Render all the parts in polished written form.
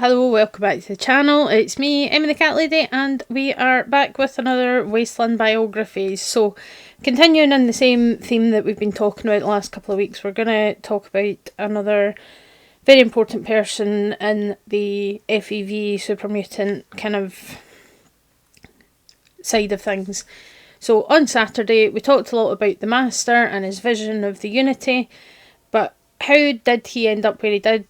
Hello, welcome back to the channel. It's me, Emmy the Cat Lady, and we are back with another Wasteland Biographies. So, continuing in the same theme that we've been talking about the last couple of weeks, we're going to talk about another very important person in the FEV super mutant kind of side of things. So, on Saturday, we talked a lot about the Master and his vision of the Unity, but how did he end up where he did?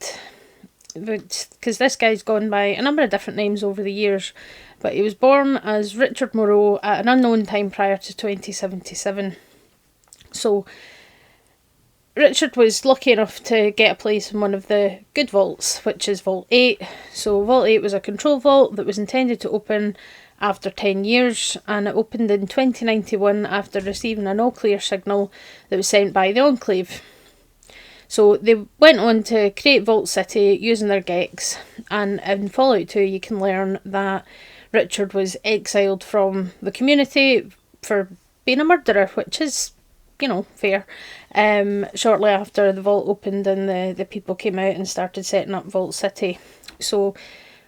Because this guy's gone by a number of different names over the years, but he was born as Richard Moreau at an unknown time prior to 2077. So Richard was lucky enough to get a place in one of the good vaults, which is Vault 8. So Vault 8 was a control vault that was intended to open after 10 years, and it opened in 2091 after receiving an all-clear signal that was sent by the Enclave. So they went on to create Vault City using their Gex, and in Fallout 2 you can learn that Richard was exiled from the community for being a murderer, which is, you know, fair. Shortly after the vault opened and the people came out and started setting up Vault City. So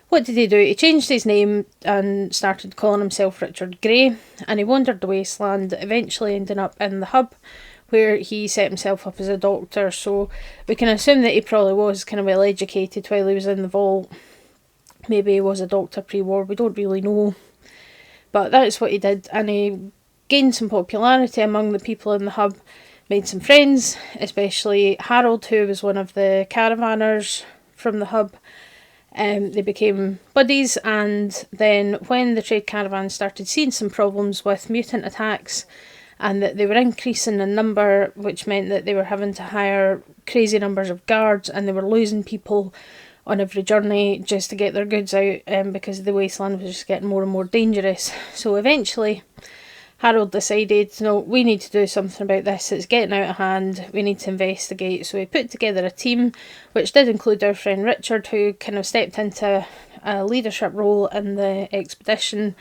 what did he do? He changed his name and started calling himself Richard Grey, and he wandered the Wasteland, eventually ending up in the hub, where he set himself up as a doctor. So we can assume that he probably was kind of well educated while he was in the vault. Maybe he was a doctor pre-war, we don't really know. But that's what he did, and he gained some popularity among the people in the hub, made some friends, especially Harold, who was one of the caravanners from the hub. They became buddies, and then when the trade caravan started seeing some problems with mutant attacks, and that they were increasing in number, which meant that they were having to hire crazy numbers of guards, and they were losing people on every journey just to get their goods out, because the wasteland was just getting more and more dangerous. So eventually Harold decided, no, we need to do something about this, it's getting out of hand, we need to investigate. So he put together a team, which did include our friend Richard, who kind of stepped into a leadership role in the expedition.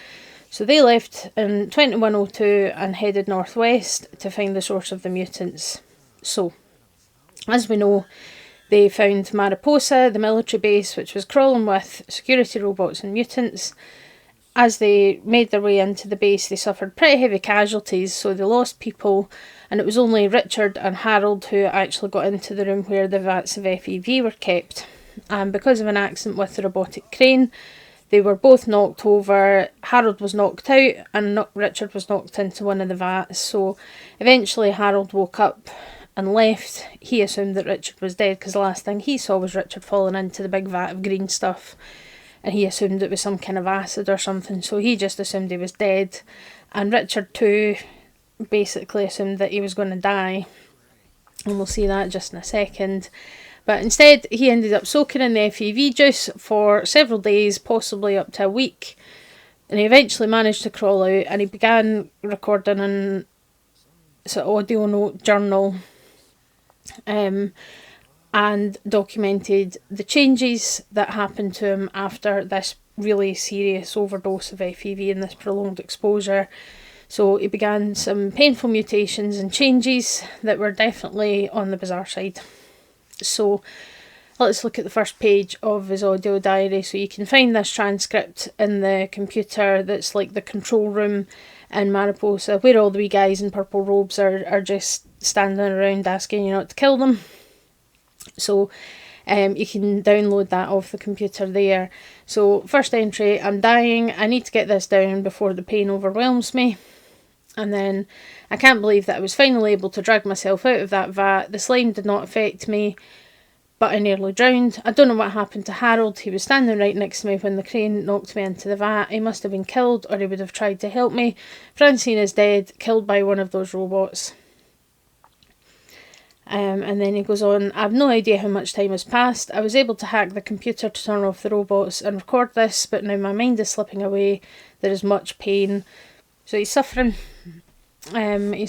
So they left in 2102 and headed northwest to find the source of the mutants. So, as we know, they found Mariposa, the military base, which was crawling with security robots and mutants. As they made their way into the base, they suffered pretty heavy casualties, so they lost people, and it was only Richard and Harold who actually got into the room where the vats of FEV were kept. And because of an accident with the robotic crane, they were both knocked over. Harold was knocked out and Richard was knocked into one of the vats. So eventually Harold woke up and left. He assumed that Richard was dead because the last thing he saw was Richard falling into the big vat of green stuff. And he assumed it was some kind of acid or something. So he just assumed he was dead. And Richard too basically assumed that he was going to die. And we'll see that just in a second. But instead, he ended up soaking in the FEV juice for several days, possibly up to a week. And he eventually managed to crawl out, and he began recording an sort of audio note journal, and documented the changes that happened to him after this really serious overdose of FEV and this prolonged exposure. So he began some painful mutations and changes that were definitely on the bizarre side. So let's look at the first page of his audio diary. So you can find this transcript in the computer that's like the control room in Mariposa, where all the wee guys in purple robes are just standing around asking you not to kill them. So you can download that off the computer there. So first entry, I'm dying, I need to get this down before the pain overwhelms me. And then, I can't believe that I was finally able to drag myself out of that vat. The slime did not affect me, but I nearly drowned. I don't know what happened to Harold. He was standing right next to me when the crane knocked me into the vat. He must have been killed, or he would have tried to help me. Francine is dead, killed by one of those robots. And then he goes on, I have no idea how much time has passed. I was able to hack the computer to turn off the robots and record this, but now my mind is slipping away. There is much pain. So he's suffering. And he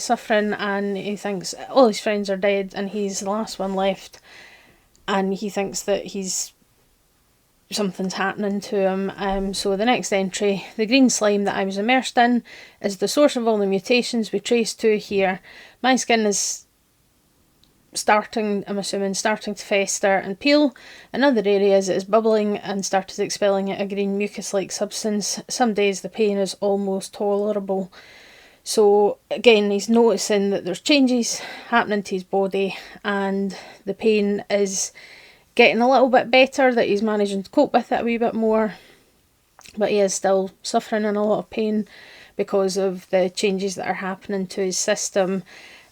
thinks all his friends are dead and he's the last one left, and he thinks that something's happening to him. So the next entry, the green slime that I was immersed in is the source of all the mutations we trace to here. My skin is starting, I'm assuming, starting to fester and peel. In other areas it is bubbling and started expelling a green mucus-like substance. Some days the pain is almost tolerable. So again, he's noticing that there's changes happening to his body and the pain is getting a little bit better, that he's managing to cope with it a wee bit more, but he is still suffering in a lot of pain because of the changes that are happening to his system.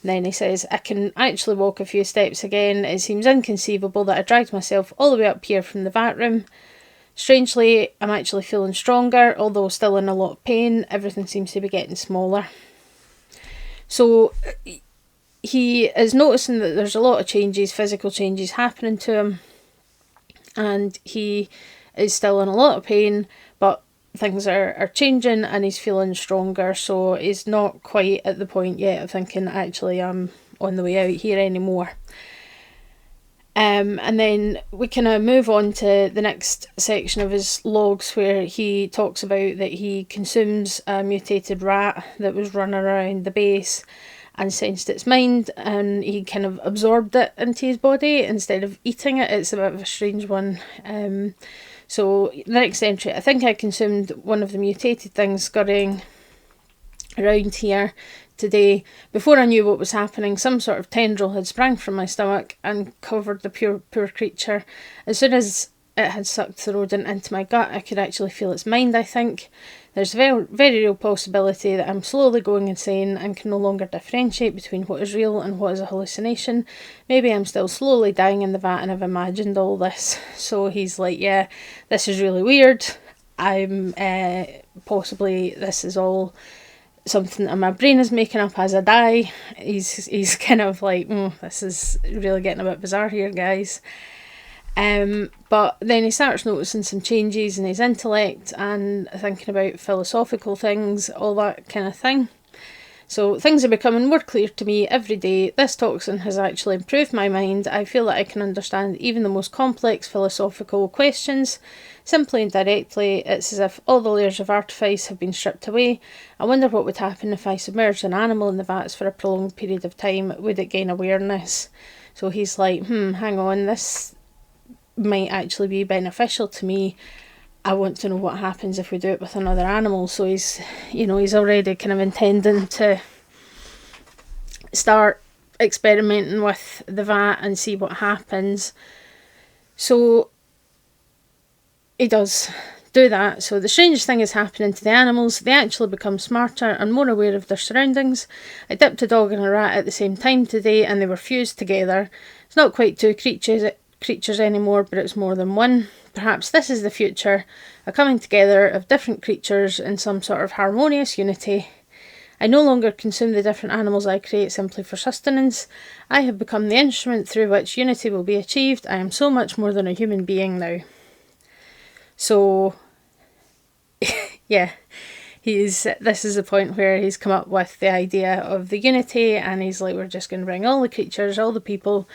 And then he says, I can actually walk a few steps again. It seems inconceivable that I dragged myself all the way up here from the vat room. Strangely, I'm actually feeling stronger, although still in a lot of pain. Everything seems to be getting smaller. So he is noticing that there's a lot of changes, physical changes happening to him, and he is still in a lot of pain, but things are changing and he's feeling stronger, so he's not quite at the point yet of thinking, actually I'm on the way out here anymore. And then we kind of move on to the next section of his logs, where he talks about that he consumes a mutated rat that was running around the base and sensed its mind, and he kind of absorbed it into his body instead of eating it. It's a bit of a strange one. So the next entry, I think I consumed one of the mutated things scurrying around here today. Before I knew what was happening, some sort of tendril had sprang from my stomach and covered the poor creature. As soon as it had sucked the rodent into my gut, I could actually feel its mind, I think. There's a very, very real possibility that I'm slowly going insane and can no longer differentiate between what is real and what is a hallucination. Maybe I'm still slowly dying in the vat and I've imagined all this. So he's like, yeah, this is really weird. I'm possibly, this is all something that my brain is making up as I die. He's kind of like, this is really getting a bit bizarre here, guys. But then he starts noticing some changes in his intellect and thinking about philosophical things, all that kind of thing. So things are becoming more clear to me every day. This toxin has actually improved my mind. I feel that I can understand even the most complex philosophical questions simply and directly. It's as if all the layers of artifice have been stripped away. I wonder what would happen if I submerged an animal in the vats for a prolonged period of time. Would it gain awareness? So he's like, hang on, this might actually be beneficial to me. I want to know what happens if we do it with another animal. So he's already kind of intending to start experimenting with the vat and see what happens. So he does do that. So the strangest thing is happening to the animals. They actually become smarter and more aware of their surroundings. I dipped a dog and a rat at the same time today and they were fused together. It's not quite two creatures anymore, but it's more than one. Perhaps this is the future, a coming together of different creatures in some sort of harmonious unity. I no longer consume the different animals I create simply for sustenance. I have become the instrument through which unity will be achieved. I am so much more than a human being now. So, yeah, this is the point where he's come up with the idea of the unity, and he's like, we're just going to bring all the creatures, all the people,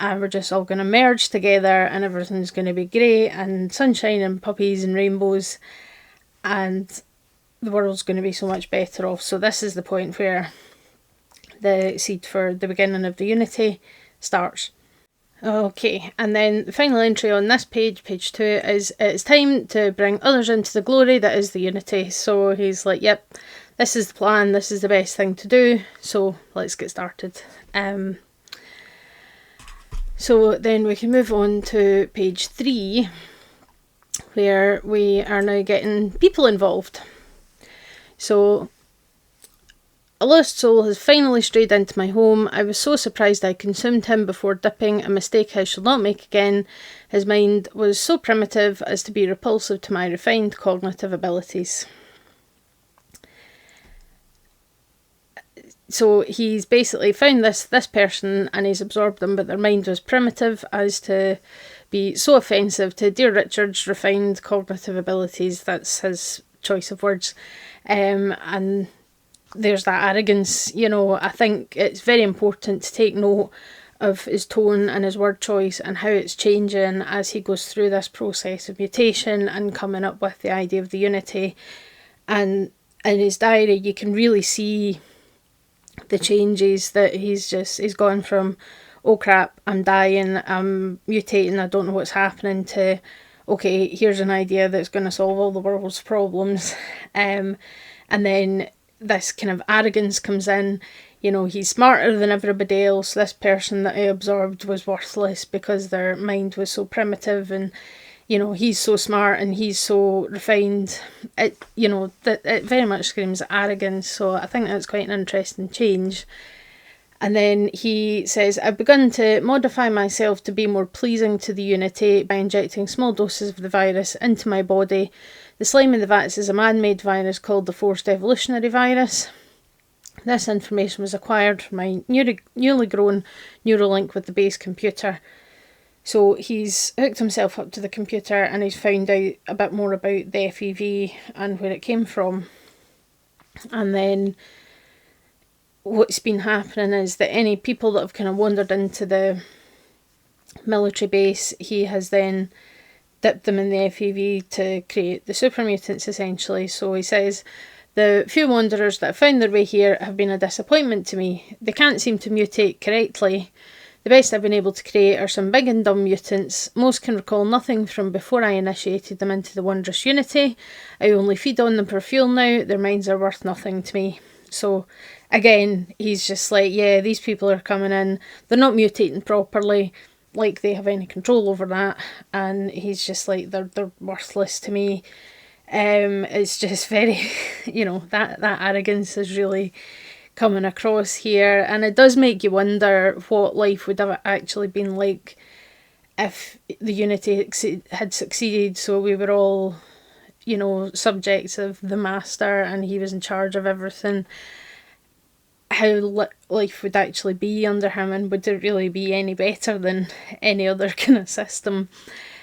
and we're just all going to merge together and everything's going to be great and sunshine and puppies and rainbows and the world's going to be so much better off. So this is the point where the seed for the beginning of the unity starts. Okay, and then the final entry on this page, page 2, is it's time to bring others into the glory that is the unity. So he's like, yep, this is the plan, this is the best thing to do, so let's get started. So then we can move on to page 3, where we are now getting people involved. So, a lost soul has finally strayed into my home. I was so surprised I consumed him before dipping, a mistake I shall not make again. His mind was so primitive as to be repulsive to my refined cognitive abilities. So he's basically found this person and he's absorbed them, but their mind was primitive as to be so offensive to dear Richard's refined cognitive abilities. That's his choice of words. And there's that arrogance. I think it's very important to take note of his tone and his word choice and how it's changing as he goes through this process of mutation and coming up with the idea of the unity. And in his diary you can really see the changes, that he's gone from oh crap, I'm dying, I'm mutating, I don't know what's happening, to, okay, here's an idea that's going to solve all the world's problems. And then this kind of arrogance comes in. He's smarter than everybody else. This person that I absorbed was worthless because their mind was so primitive, and he's so smart and he's so refined. It very much screams arrogance. So I think that's quite an interesting change. And then he says, I've begun to modify myself to be more pleasing to the Unity by injecting small doses of the virus into my body. The slime in the vats is a man-made virus called the Forced Evolutionary Virus. This information was acquired from my newly grown neural link with the base computer. So he's hooked himself up to the computer and he's found out a bit more about the FEV and where it came from. And then what's been happening is that any people that have kind of wandered into the military base, he has then dipped them in the FEV to create the super mutants, essentially. So he says, the few wanderers that have found their way here have been a disappointment to me. They can't seem to mutate correctly. The best I've been able to create are some big and dumb mutants. Most can recall nothing from before I initiated them into the wondrous Unity. I only feed on them for fuel now. Their minds are worth nothing to me. So again, he's just like, yeah, these people are coming in, they're not mutating properly, like they have any control over that, and he's just like, they're worthless to me. It's just very, that arrogance is really coming across here, and it does make you wonder what life would have actually been like if the Unity had succeeded, so we were all subjects of the Master and he was in charge of everything. How life would actually be under him, and would it really be any better than any other kind of system?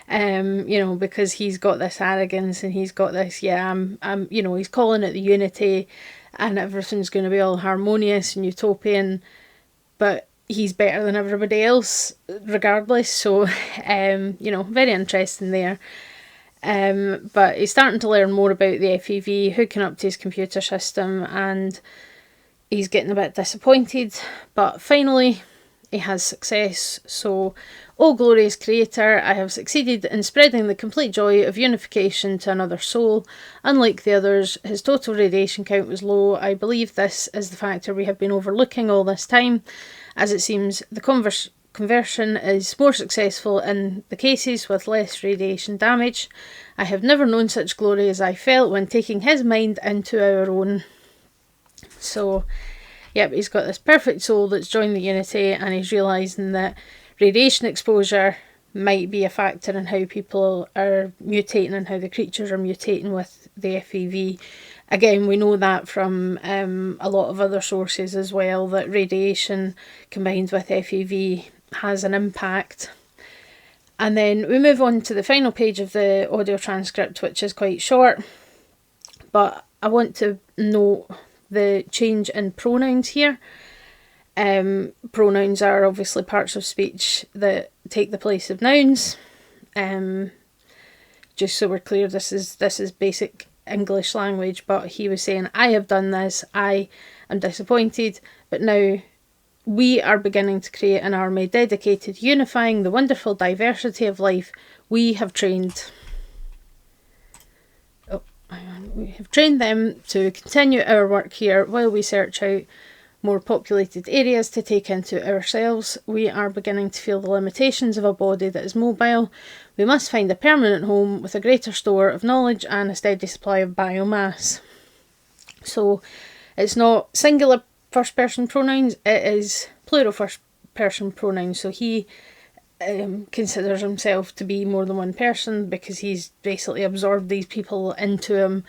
Because he's got this arrogance and he's got this, he's calling it the Unity and everything's going to be all harmonious and utopian, but he's better than everybody else regardless. So very interesting there. But he's starting to learn more about the FEV, hooking up to his computer system, and he's getting a bit disappointed, but finally he has success. So, oh glorious creator, I have succeeded in spreading the complete joy of unification to another soul. Unlike the others, his total radiation count was low. I believe this is the factor we have been overlooking all this time, as it seems the conversion is more successful in the cases with less radiation damage. I have never known such glory as I felt when taking his mind into our own. So, yep, he's got this perfect soul that's joined the Unity, and he's realising that radiation exposure might be a factor in how people are mutating and how the creatures are mutating with the FEV. Again, we know that from a lot of other sources as well, that radiation combined with FEV has an impact. And then we move on to the final page of the audio transcript, which is quite short, but I want to note the change in pronouns here. Pronouns are obviously parts of speech that take the place of nouns. Just so we're clear, this is basic English language, but he was saying, I have done this, I am disappointed, but now we are beginning to create an army dedicated unifying the wonderful diversity of life we have trained. We have trained them to continue our work here while we search out more populated areas to take into ourselves. We are beginning to feel the limitations of a body that is mobile. We must find a permanent home with a greater store of knowledge and a steady supply of biomass. So it's not singular first person pronouns, it is plural first person pronouns. So he considers himself to be more than one person because he's basically absorbed these people into him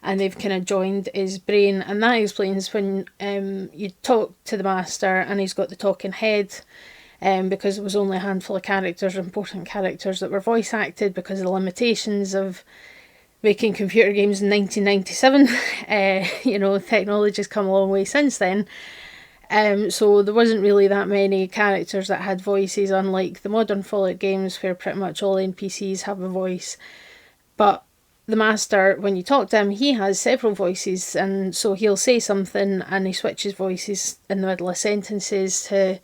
and they've kind of joined his brain, and that explains when you talk to the Master and he's got the talking head, because there was only a handful of characters, important characters, that were voice acted because of the limitations of making computer games in 1997. Technology's come a long way since then. So there wasn't really that many characters that had voices, unlike the modern Fallout games where pretty much all NPCs have a voice. But the Master, when you talk to him, he has several voices, and so he'll say something and he switches voices in the middle of sentences to,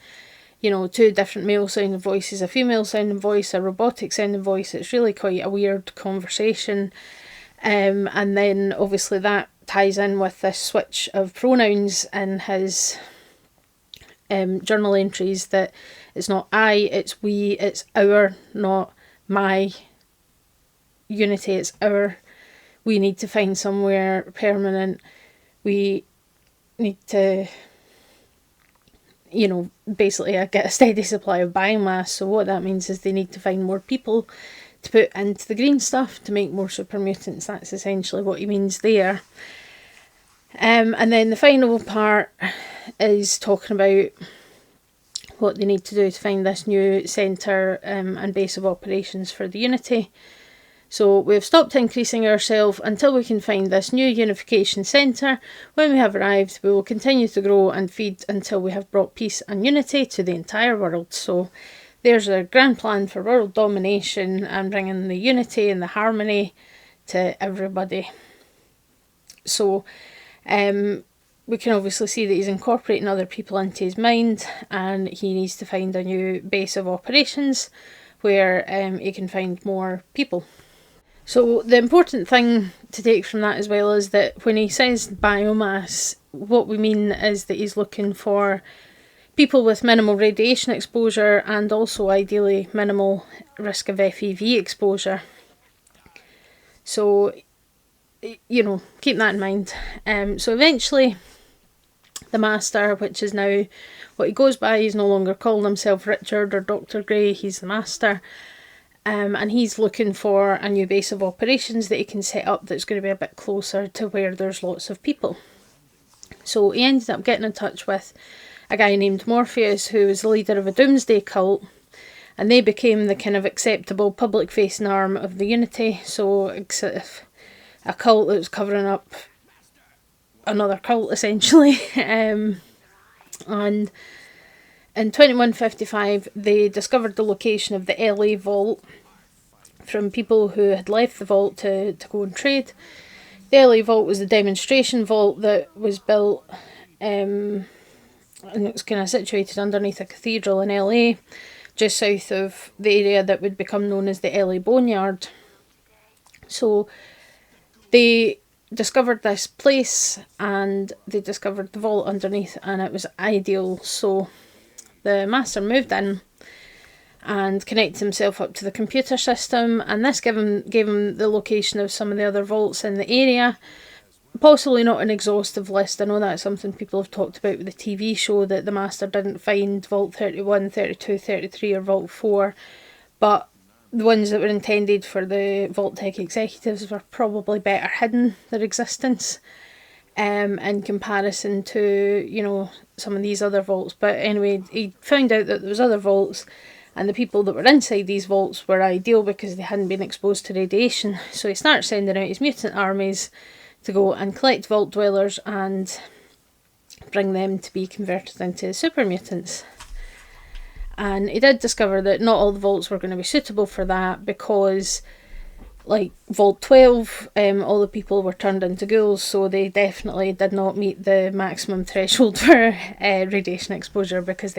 you know, two different male sounding voices, a female sounding voice, a robotic sounding voice. It's really quite a weird conversation. And then obviously that ties in with this switch of pronouns in his journal entries, that it's not I, it's we, it's our, not my unity, it's our. We need to find somewhere permanent. We need to, you know, basically get a steady supply of biomass. So what that means is they need to find more people to put into the green stuff to make more super mutants. That's essentially what he means there. And then the final part is talking about what they need to do to find this new centre and base of operations for the Unity. So we've stopped increasing ourselves until we can find this new unification centre. When we have arrived, we will continue to grow and feed until we have brought peace and unity to the entire world. So there's a grand plan for world domination and bringing the unity and the harmony to everybody. So we can obviously see that he's incorporating other people into his mind, and he needs to find a new base of operations where he can find more people. So the important thing to take from that as well is that when he says biomass, what we mean is that he's looking for people with minimal radiation exposure and also ideally minimal risk of FEV exposure. So, you know, keep that in mind. So eventually the Master, which is now what he goes by, he's no longer calling himself Richard or Dr. Grey, he's the Master. And he's looking for a new base of operations that he can set up that's going to be a bit closer to where there's lots of people. So he ended up getting in touch with a guy named Morpheus, who was the leader of a doomsday cult, and they became the kind of acceptable public-facing arm of the Unity. So sort of a cult that was covering up another cult, essentially. And in 2155, they discovered the location of the LA Vault from people who had left the vault to go and trade. The LA Vault was a demonstration vault that was built, and it was kind of situated underneath a cathedral in LA, just south of the area that would become known as the LA Boneyard. So they discovered this place and they discovered the vault underneath, and it was ideal. So the Master moved in and connected himself up to the computer system, and this gave him the location of some of the other vaults in the area. Possibly not an exhaustive list. I know that's something people have talked about with the TV show, that the Master didn't find Vault 31, 32, 33 or Vault 4, but the ones that were intended for the Vault Tech executives were probably better hidden, their existence, in comparison to, you know, some of these other vaults. But anyway, he found out that there was other vaults, and the people that were inside these vaults were ideal because they hadn't been exposed to radiation. So he started sending out his mutant armies to go and collect vault dwellers and bring them to be converted into super mutants. And he did discover that not all the vaults were going to be suitable for that, because like Vault 12, all the people were turned into ghouls, so they definitely did not meet the maximum threshold for radiation exposure, because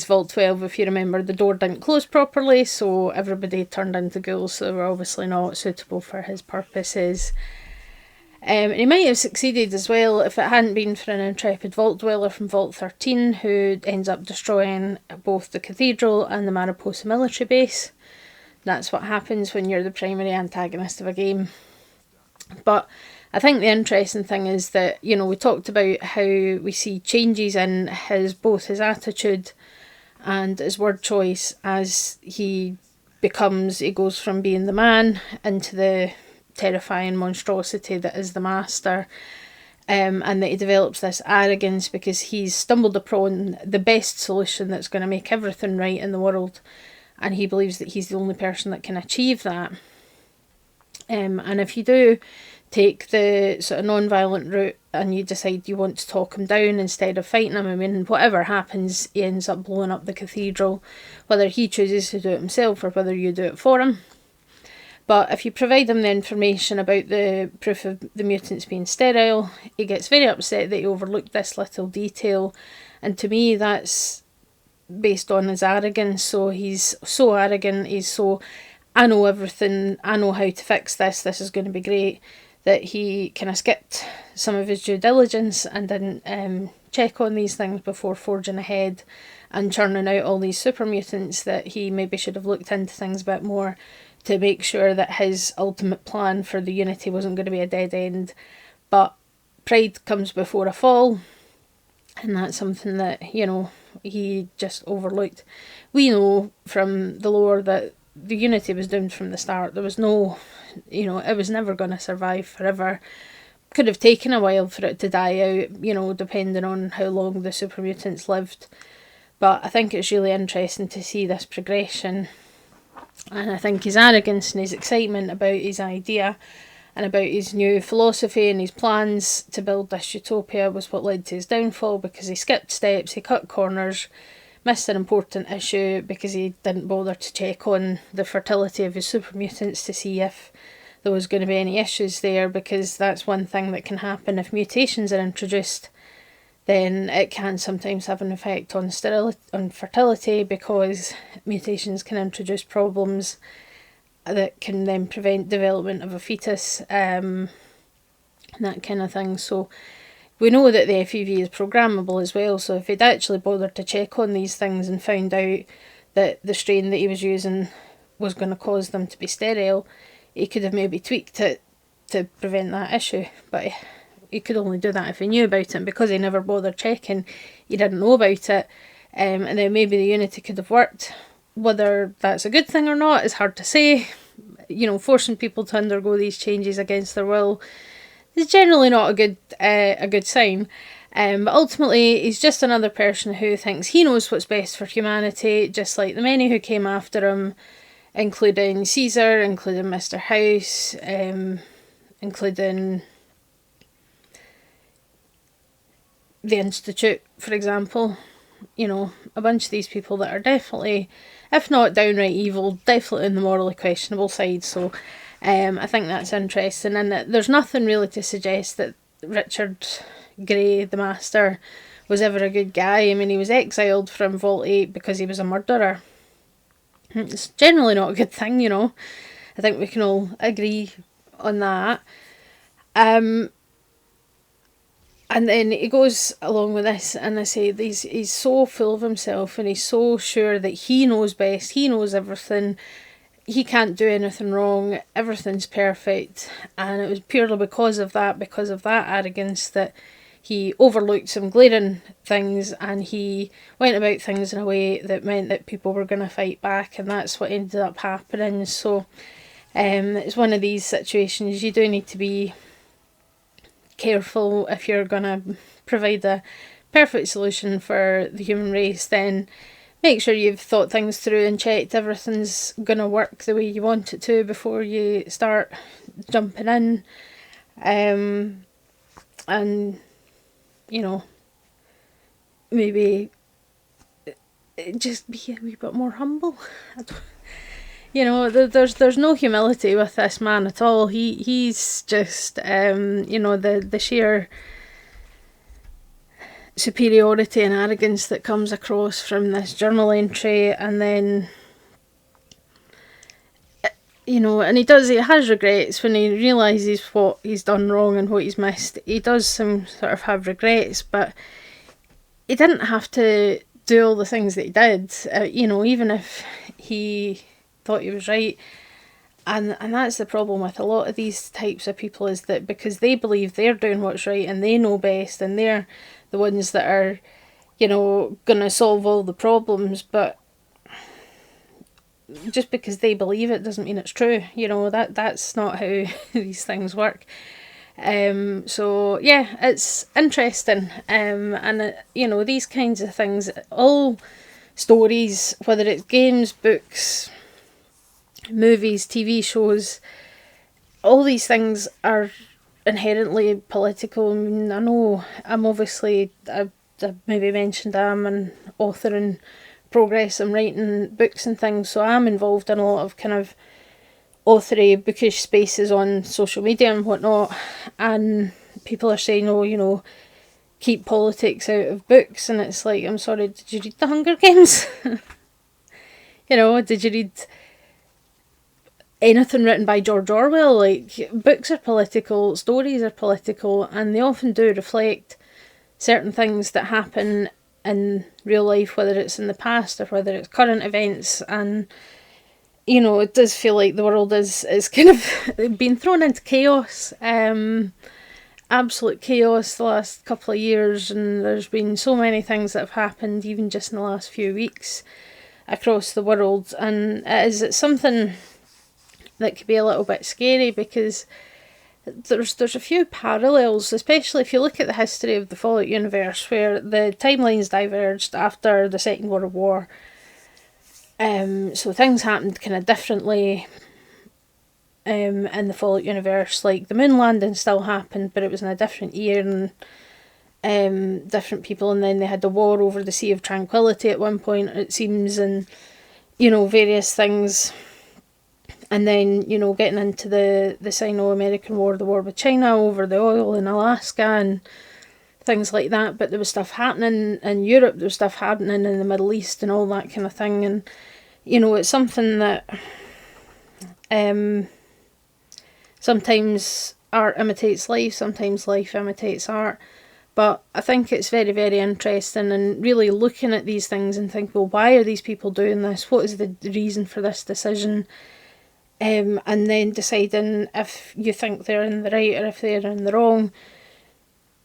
Vault 12, if you remember, the door didn't close properly, so everybody turned into ghouls, so they were obviously not suitable for his purposes. And he might have succeeded as well if it hadn't been for an intrepid vault dweller from Vault 13 who ends up destroying both the cathedral and the Mariposa military base. That's what happens when you're the primary antagonist of a game. But I think the interesting thing is that, you know, we talked about how we see changes in both his attitude and his word choice as he goes from being the man into the terrifying monstrosity that is the Master, and that he develops this arrogance because he's stumbled upon the best solution that's going to make everything right in the world, and he believes that he's the only person that can achieve that. And if you do take the sort of non-violent route and you decide you want to talk him down instead of fighting him, I mean, whatever happens, he ends up blowing up the cathedral, whether he chooses to do it himself or whether you do it for him. But if you provide him the information about the proof of the mutants being sterile, he gets very upset that he overlooked this little detail. And to me, that's based on his arrogance. So he's so arrogant, he's so, I know everything, I know how to fix this is going to be great, that he kind of skipped some of his due diligence and didn't check on these things before forging ahead and churning out all these super mutants, that he maybe should have looked into things a bit more to make sure that his ultimate plan for the Unity wasn't going to be a dead end. But pride comes before a fall, and that's something that, you know, he just overlooked. We know from the lore that the Unity was doomed from the start. There was no, you know, it was never going to survive forever. Could have taken a while for it to die out, you know, depending on how long the super mutants lived. But I think it's really interesting to see this progression. And I think his arrogance and his excitement about his idea and about his new philosophy and his plans to build this utopia was what led to his downfall, because he skipped steps, he cut corners, missed an important issue because he didn't bother to check on the fertility of his super mutants to see if there was going to be any issues there, because that's one thing that can happen if mutations are introduced. Then it can sometimes have an effect on fertility, because mutations can introduce problems that can then prevent development of a fetus, that kind of thing. So we know that the FEV is programmable as well, so if he'd actually bothered to check on these things and found out that the strain that he was using was going to cause them to be sterile, he could have maybe tweaked it to prevent that issue. But he could only do that if he knew about it, and because he never bothered checking, he didn't know about it. And then maybe the Unity could have worked. Whether that's a good thing or not is hard to say. You know, forcing people to undergo these changes against their will is generally not a good sign. But ultimately, he's just another person who thinks he knows what's best for humanity, just like the many who came after him, including Caesar, including Mr. House, including the Institute, for example. You know, a bunch of these people that are definitely, if not downright evil, definitely in the morally questionable side. So I think that's interesting, and that there's nothing really to suggest that Richard Grey, the Master, was ever a good guy. I mean, he was exiled from Vault 8 because he was a murderer. It's generally not a good thing, you know. I think we can all agree on that. And then he goes along with this, and I say he's so full of himself, and he's so sure that he knows best, he knows everything, he can't do anything wrong, everything's perfect. And it was purely because of that arrogance, that he overlooked some glaring things, and he went about things in a way that meant that people were going to fight back, and that's what ended up happening. So it's one of these situations you do need to be careful. If you're going to provide a perfect solution for the human race, then make sure you've thought things through and checked everything's going to work the way you want it to before you start jumping in. And, you know, maybe just be a wee bit more humble. You know, there's no humility with this man at all. He's just, you know, the sheer superiority and arrogance that comes across from this journal entry, and then, you know, and he has regrets when he realises what he's done wrong and what he's missed. He does sort of have regrets, but he didn't have to do all the things that he did, you know, even if he thought he was right. And that's the problem with a lot of these types of people, is that because they believe they're doing what's right and they know best and they're the ones that are, you know, gonna solve all the problems, but just because they believe it doesn't mean it's true. You know, that's not how these things work. So yeah, it's interesting, and you know, these kinds of things, all stories, whether it's games, books, movies, TV shows, all these things are inherently political. I mean, I know I'm obviously, I've maybe mentioned I'm an author in progress. I'm writing books and things, so I'm involved in a lot of kind of authory, bookish spaces on social media and whatnot, and people are saying, oh, you know, keep politics out of books, and it's like, I'm sorry, did you read The Hunger Games? Did you read anything written by George Orwell? Like, books are political, stories are political, and they often do reflect certain things that happen in real life, whether it's in the past or whether it's current events. And it does feel like the world is kind of been thrown into chaos, absolute chaos the last couple of years, and there's been so many things that have happened even just in the last few weeks across the world, and it's something that could be a little bit scary, because there's a few parallels, especially if you look at the history of the Fallout universe, where the timelines diverged after the Second World War. So things happened kind of differently in the Fallout universe. Like, the moon landing still happened, but it was in a different year and different people, and then they had the war over the Sea of Tranquility at one point, it seems, and various things. And then, getting into the Sino-American War, the war with China over the oil in Alaska and things like that. But there was stuff happening in Europe, there was stuff happening in the Middle East and all that kind of thing. And, it's something that sometimes art imitates life, sometimes life imitates art. But I think it's very, very interesting, and really looking at these things and think, well, why are these people doing this? What is the reason for this decision? And then deciding if you think they're in the right or if they're in the wrong.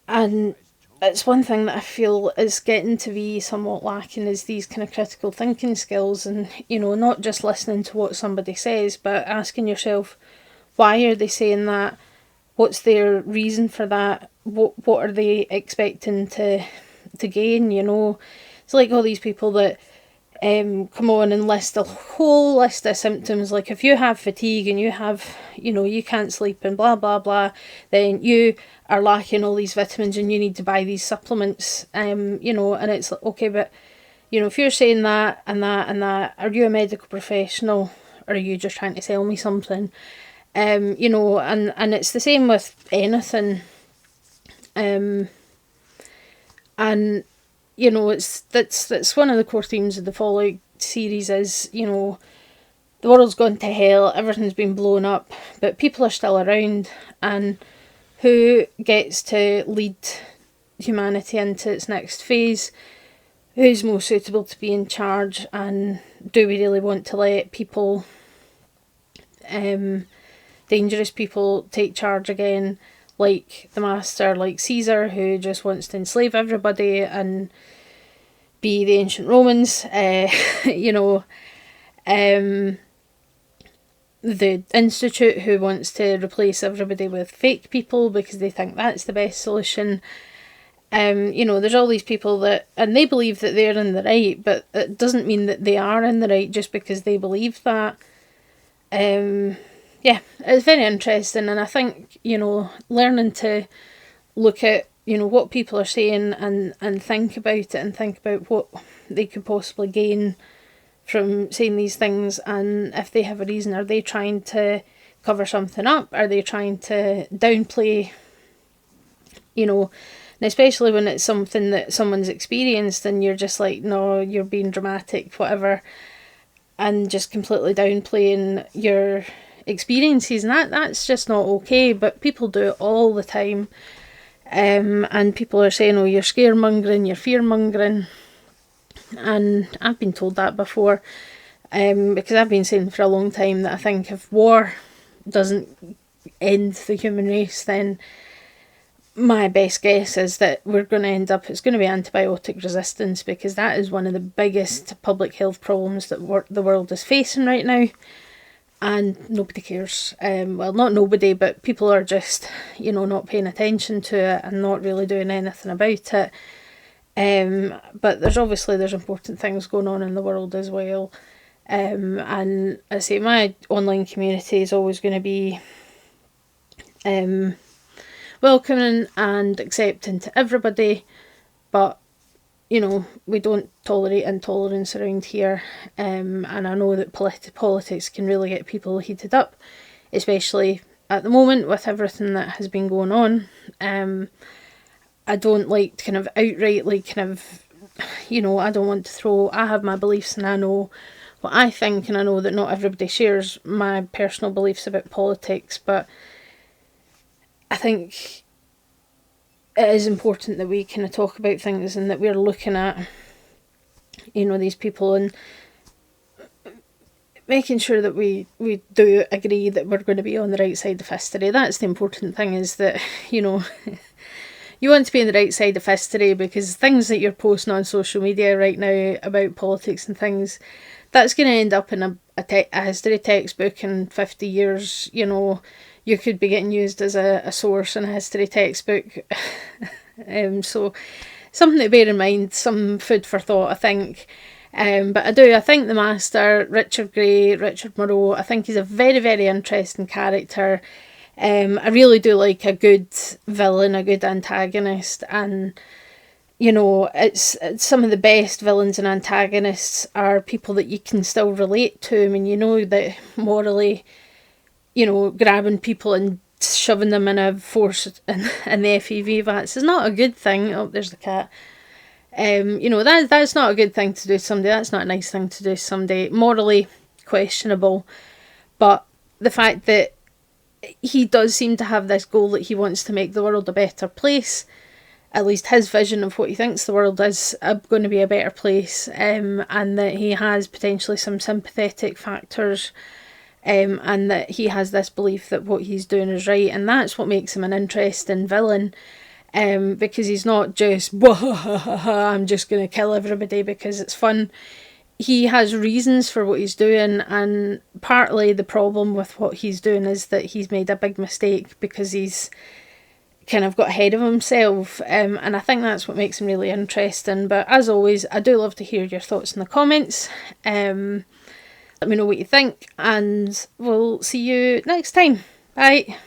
And it's one thing that I feel is getting to be somewhat lacking, is these kind of critical thinking skills, and not just listening to what somebody says, but asking yourself, why are they saying that? What's their reason for that? What are they expecting to gain? It's like all these people that come on and list a whole list of symptoms, like if you have fatigue and you have, you can't sleep and blah blah blah, then you are lacking all these vitamins and you need to buy these supplements, and it's like, okay, but if you're saying that and that and that, are you a medical professional or are you just trying to sell me something? And it's the same with anything, and that's one of the core themes of the Fallout series is, the world's gone to hell, everything's been blown up, but people are still around, and who gets to lead humanity into its next phase? Who's most suitable to be in charge? And do we really want to let people, dangerous people, take charge again, like the Master, like Caesar, who just wants to enslave everybody and be the ancient Romans? The Institute, who wants to replace everybody with fake people because they think that's the best solution. There's all these people that, and they believe that they're in the right, but it doesn't mean that they are in the right just because they believe that. It's very interesting, and I think, learning to look at, what people are saying and think about it, and think about what they could possibly gain from saying these things, and if they have a reason. Are they trying to cover something up? Are they trying to downplay, and especially when it's something that someone's experienced and you're just like, no, you're being dramatic, whatever, and just completely downplaying your experiences, and that's just not okay. But people do it all the time, and people are saying, oh, you're scaremongering, you're fear-mongering, and I've been told that before, because I've been saying for a long time that I think if war doesn't end the human race, then my best guess is that we're going to end up, it's going to be antibiotic resistance, because that is one of the biggest public health problems that the world is facing right now, and nobody cares. Well, not nobody, but people are just, not paying attention to it and not really doing anything about it. But there's important things going on in the world as well. And I say my online community is always going to be welcoming and accepting to everybody, but we don't tolerate intolerance around here, and I know that politics can really get people heated up, especially at the moment with everything that has been going on. I don't like to kind of outrightly kind of, you know, I don't want to throw, I have my beliefs and I know what I think, and I know that not everybody shares my personal beliefs about politics, but I think it is important that we kind of talk about things and that we're looking at, you know, these people and making sure that we do agree that we're going to be on the right side of history. That's the important thing, is that, you know, you want to be on the right side of history, because things that you're posting on social media right now about politics and things, that's going to end up in a history textbook in 50 years. You know, you could be getting used as a source in a history textbook. So something to bear in mind, some food for thought, I think. But I think the Master, Richard Gray, Richard Moreau, I think he's a very, very interesting character. I really do like a good villain, a good antagonist, and you know, it's some of the best villains and antagonists are people that you can still relate to. I mean, you know that morally, you know, grabbing people and shoving them in a force in the FEV vats is not a good thing. Oh, there's the cat. You know, that's not a good thing to do to somebody. That's not a nice thing to do to somebody. Morally questionable. But the fact that he does seem to have this goal that he wants to make the world a better place, at least his vision of what he thinks the world is going to be a better place, and that he has potentially some sympathetic factors, and that he has this belief that what he's doing is right, and that's what makes him an interesting villain, because he's not just, I'm just going to kill everybody because it's fun. He has reasons for what he's doing, and partly the problem with what he's doing is that he's made a big mistake because he's kind of got ahead of himself, and I think that's what makes him really interesting. But as always, I do love to hear your thoughts in the comments. Let me know what you think, and we'll see you next time. Bye.